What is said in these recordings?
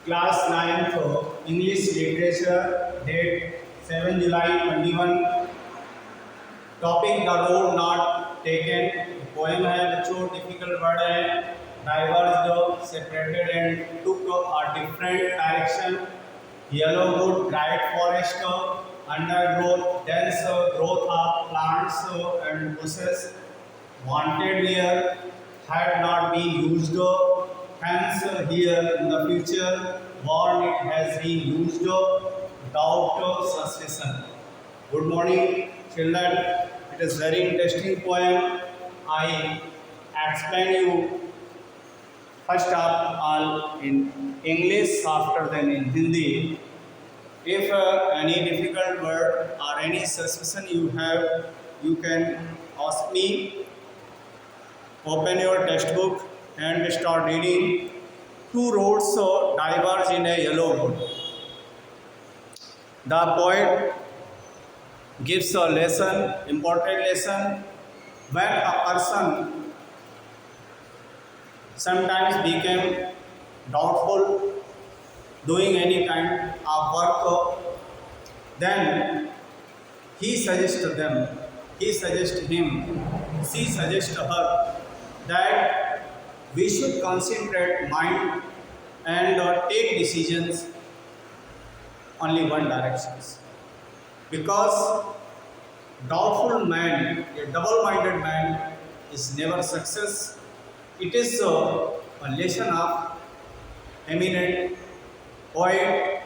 Class 9th English Literature, date 7 July 21. Topic The Road Not Taken. Poem है बच्चों, difficult word है. Diverged, separated and took a different direction. Yellow wood, bright forest, undergrowth, dense growth of plants and bushes. Wanted here, had not been used. Hence here in the future, warn it has been used. Doubt, suspicion. Good morning, children. It is very interesting poem. I explain you first of all in English, after then in Hindi. If any difficult word or any suspicion you have, you can ask me. Open your textbook and start reading. Two roads diverge in a yellow wood. The poet gives a lesson, important lesson. When a person sometimes became doubtful doing any kind of work, then he suggests them, he suggests him, she suggests her that we should concentrate mind and take decisions only one directions. Because doubtful man, a double-minded man, is never success. It is a lesson of eminent poet.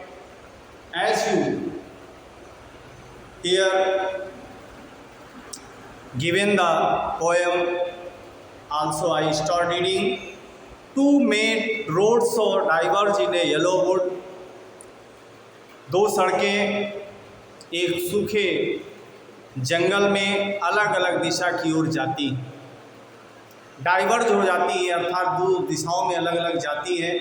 As you hear given the poem, also I start reading. Two main roads diverge in a yellow wood. दो सड़कें एक सूखे जंगल में अलग अलग दिशा की ओर जाती, diverge हो जाती है, अर्थात दो दिशाओं में अलग अलग जाती हैं.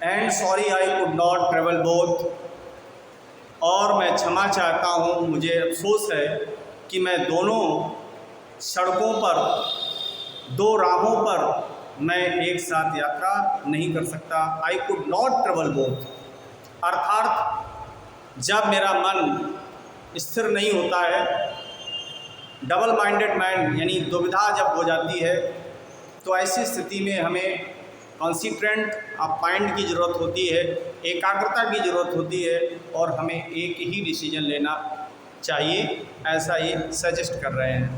And sorry I could not travel both. और मैं क्षमा चाहता हूँ, मुझे अफसोस है कि मैं दोनों सड़कों पर, दो राहों पर मैं एक साथ यात्रा नहीं कर सकता. I could not travel both, अर्थात जब मेरा मन स्थिर नहीं होता है, डबल माइंडेड मैन यानी दुविधा जब हो जाती है, तो ऐसी स्थिति में हमें कॉन्सेंट्रेट ऑफ माइंड की ज़रूरत होती है, एकाग्रता की ज़रूरत होती है, और हमें एक ही डिसीजन लेना चाहिए, ऐसा ये सजेस्ट कर रहे हैं.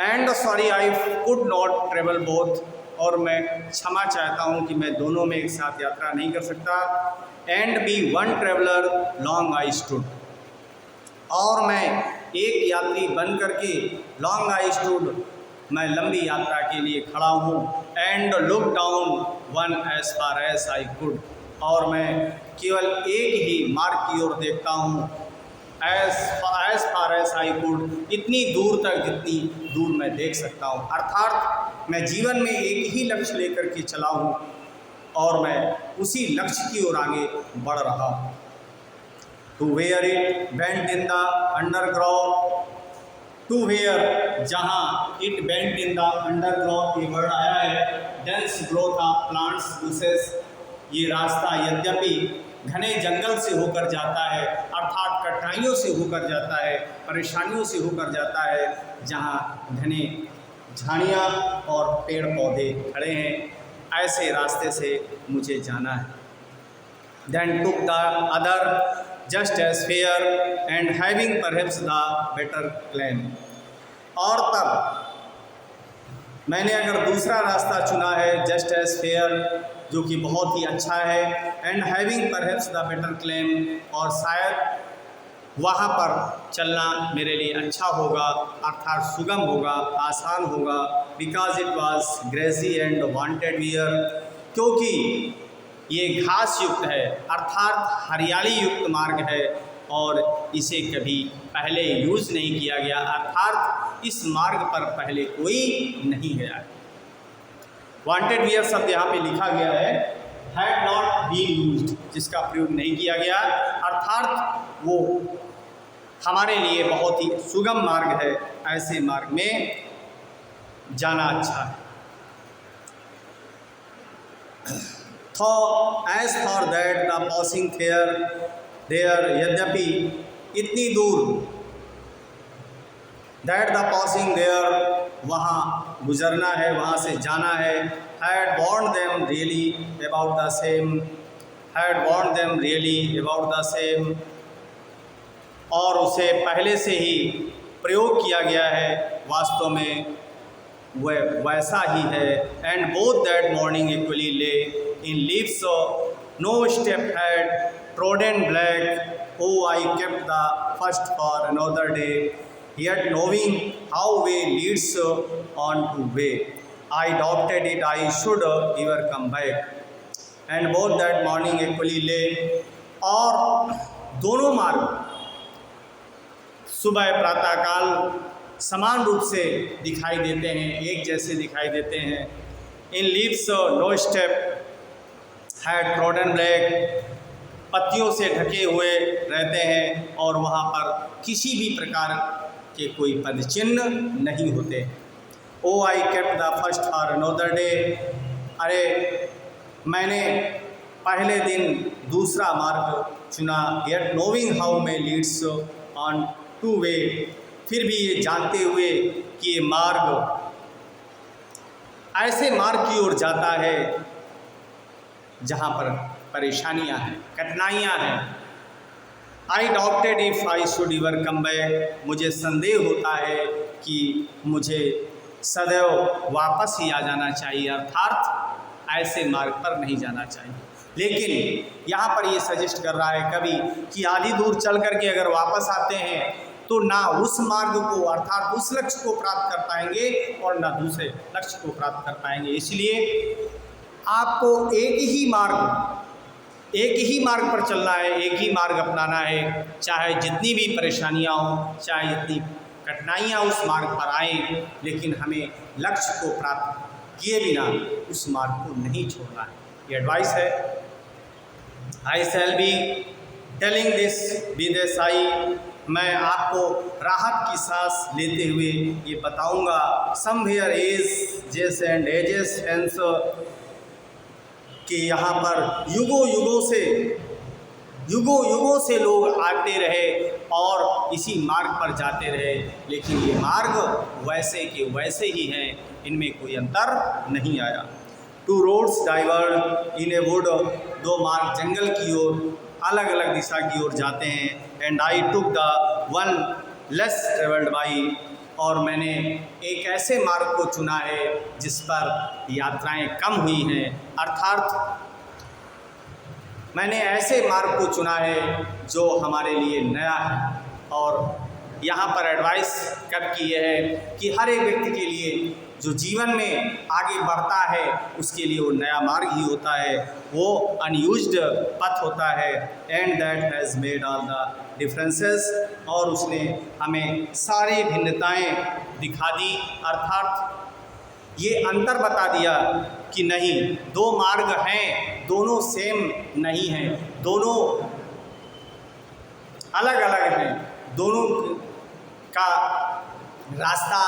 And sorry I could not travel both, और मैं क्षमा चाहता हूँ कि मैं दोनों में एक साथ यात्रा नहीं कर सकता. And be one traveller long I stood, और मैं एक यात्री बन करके लॉन्ग आई स्टूड, मैं लंबी यात्रा के लिए खड़ा हूँ. And look down one as far as I could, और मैं केवल एक ही मार्ग की ओर देखता हूँ. As far as I could, इतनी दूर तक जितनी दूर मैं देख सकता हूँ. अर्थात मैं जीवन में एक ही लक्ष्य लेकर के चला हूँ और मैं उसी लक्ष्य की ओर आगे बढ़ रहा हूँ. To where it bent in the underground, to where जहाँ it bent in the underground, ये वर्ड आया है. Dense growth of plants bushes, ये रास्ता यद्यपि घने जंगल से होकर जाता है, अर्थात कठिनाइयों से होकर जाता है, परेशानियों से होकर जाता है, जहाँ घने झाड़ियाँ और पेड़ पौधे खड़े हैं, ऐसे रास्ते से मुझे जाना है. Then took the other just as fair and having perhaps the better claim, और तब मैंने अगर दूसरा रास्ता चुना है, जस्ट एज फेयर, जो कि बहुत ही अच्छा है, and having perhaps the better claim, और शायद वहाँ पर चलना मेरे लिए अच्छा होगा, अर्थात सुगम होगा, आसान होगा. Because it was greasy and wanted here, क्योंकि ये घास युक्त है, अर्थात हरियाली युक्त मार्ग है, और इसे कभी पहले यूज़ नहीं किया गया, अर्थात इस मार्ग पर पहले कोई नहीं गया है. वांटेड हियर शब्द यहाँ पे लिखा गया है, हैड नॉट बीन यूज्ड, जिसका प्रयोग नहीं किया गया, अर्थात वो हमारे लिए बहुत ही सुगम मार्ग है, ऐसे मार्ग में जाना अच्छा है. As for that the passing there यद्यपि इतनी दूर दैट द पासिंग देयर वहाँ गुजरना है, वहाँ से जाना है, had warned them really about the same, had warned them really about the same, और उसे पहले से ही प्रयोग किया गया है, वास्तव में वह वैसा ही है। And both that morning equally lay in leaves no step had trodden black oh I kept the first for another day yet knowing how way leads on to way I doubted it I should ever come back and both that morning equally lay, और दोनों मार्ग सुबह प्रातःकाल समान रूप से दिखाई देते हैं, एक जैसे दिखाई देते हैं। In leaves no step had trodden black, पत्तियों से ढके हुए रहते हैं और वहाँ पर किसी भी प्रकार के कोई पदचिन्ह नहीं होते। Oh I kept the first for another day, अरे मैंने पहले दिन दूसरा मार्ग चुना। Yet knowing how may leads on to way, फिर भी ये जानते हुए कि ये मार्ग ऐसे मार्ग की ओर जाता है जहाँ पर परेशानियाँ हैं, कठिनाइयाँ हैं। आई doubted if I should ever come back, मुझे संदेह होता है कि मुझे सदैव वापस ही आ जाना चाहिए, अर्थात ऐसे मार्ग पर नहीं जाना चाहिए। लेकिन यहाँ पर ये सजेस्ट कर रहा है कवि कि आधी दूर चल करके अगर वापस आते हैं तो ना उस मार्ग को अर्थात उस लक्ष्य को प्राप्त कर पाएंगे और ना दूसरे लक्ष्य को प्राप्त कर पाएंगे। इसलिए आपको एक ही मार्ग पर चलना है, एक ही मार्ग अपनाना है, चाहे जितनी भी परेशानियाँ हों, चाहे जितनी कठिनाइयाँ उस मार्ग पर आएँ, लेकिन हमें लक्ष्य को प्राप्त किए बिना उस मार्ग को नहीं छोड़ना है। ये एडवाइस है। I shall be telling this with sigh, मैं आपको राहत की सांस लेते हुए ये बताऊंगा। Somewhere ages and ages hence, कि यहाँ पर युगों से लोग आते रहे और इसी मार्ग पर जाते रहे, लेकिन ये मार्ग वैसे के वैसे ही हैं, इनमें कोई अंतर नहीं आया। Two roads diverged in a wood, दो मार्ग जंगल की ओर अलग अलग दिशा की ओर जाते हैं। And I took the one less travelled by, और मैंने एक ऐसे मार्ग को चुना है जिस पर यात्राएं कम हुई हैं, अर्थात मैंने ऐसे मार्ग को चुना है जो हमारे लिए नया है। और यहाँ पर एडवाइस कब की है कि हर एक व्यक्ति के लिए जो जीवन में आगे बढ़ता है उसके लिए वो नया मार्ग ही होता है, वो अनयूज्ड पथ होता है। And that has made all the differences, और उसने हमें सारी भिन्नताएं दिखा दी, अर्थात ये अंतर बता दिया कि नहीं, दो मार्ग हैं, दोनों सेम नहीं हैं, दोनों अलग अलग हैं, दोनों का रास्ता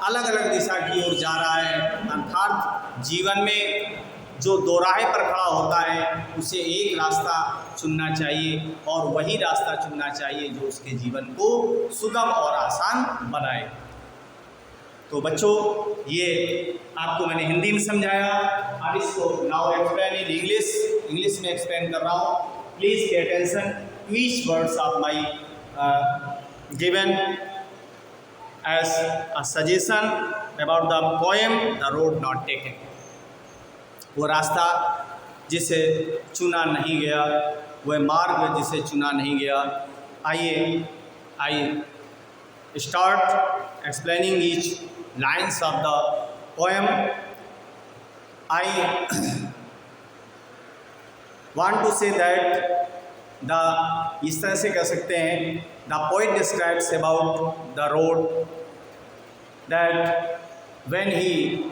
अलग अलग दिशा की ओर जा रहा है। अर्थात जीवन में जो दो राह पर खड़ा होता है उसे एक रास्ता चुनना चाहिए और वही रास्ता चुनना चाहिए जो उसके जीवन को सुगम और आसान बनाए। तो बच्चों, ये आपको मैंने हिंदी में समझाया, अब इसको नाउ एक्सप्लेन इन इंग्लिश में एक्सप्लेन कर रहा हूँ। Please pay attention to each words of my given as a suggestion about the poem The Road Not Taken, वो रास्ता जिसे चुना नहीं गया, वह मार्ग जिसे चुना नहीं गया। आइए start explaining each lines of the poem. I want to say that इस तरह से कह सकते हैं, the poet describes about the road that when he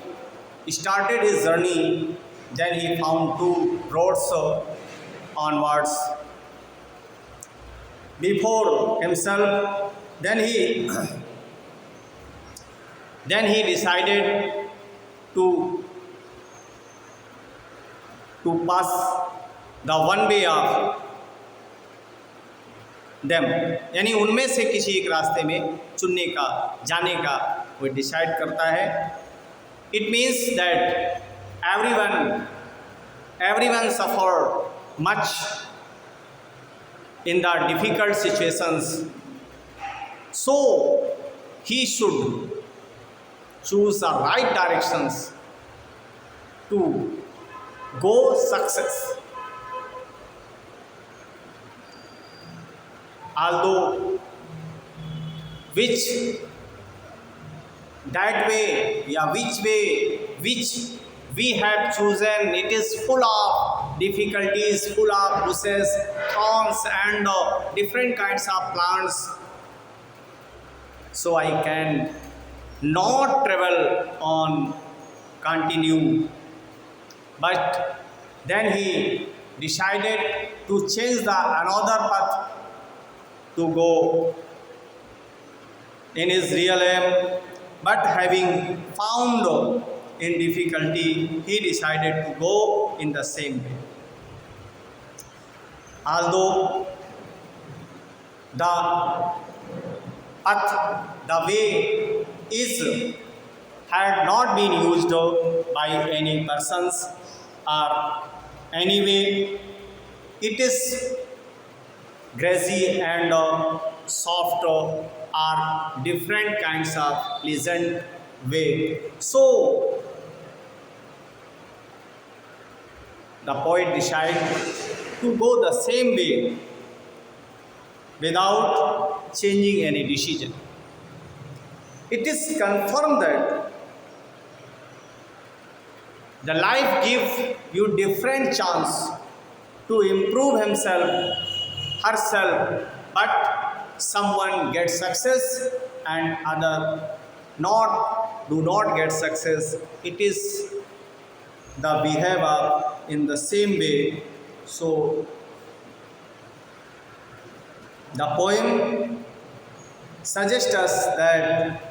started his journey, then he found two roads onwards before himself. Then he decided to to pass the one way of them, यानी उनमें से किसी एक रास्ते में चुनने का, जाने का वो डिसाइड करता है। It means that everyone suffer much in the difficult situations, so he should choose the right directions to go success. Although which we have chosen, it is full of difficulties, full of bushes, thorns and different kinds of plants, so I can not travel on continue. But then he decided to change the another path to go in his real aim, but having found in difficulty, he decided to go in the same way. Although the path, the way had not been used by any persons or anyway, it is grassy and soft are different kinds of pleasant way. So the poet decided to go the same way without changing any decision. It is confirmed that the life gives you different chance to improve himself, herself, but someone gets success and other do not get success. It is the behavior in the same way. So the poem suggests us that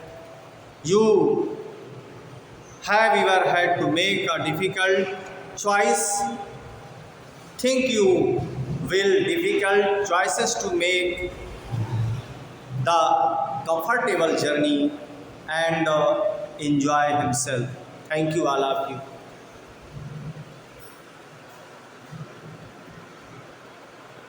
you have ever had to make a difficult choice. Think you will difficult choices to make the comfortable journey and enjoy himself. Thank you all of you.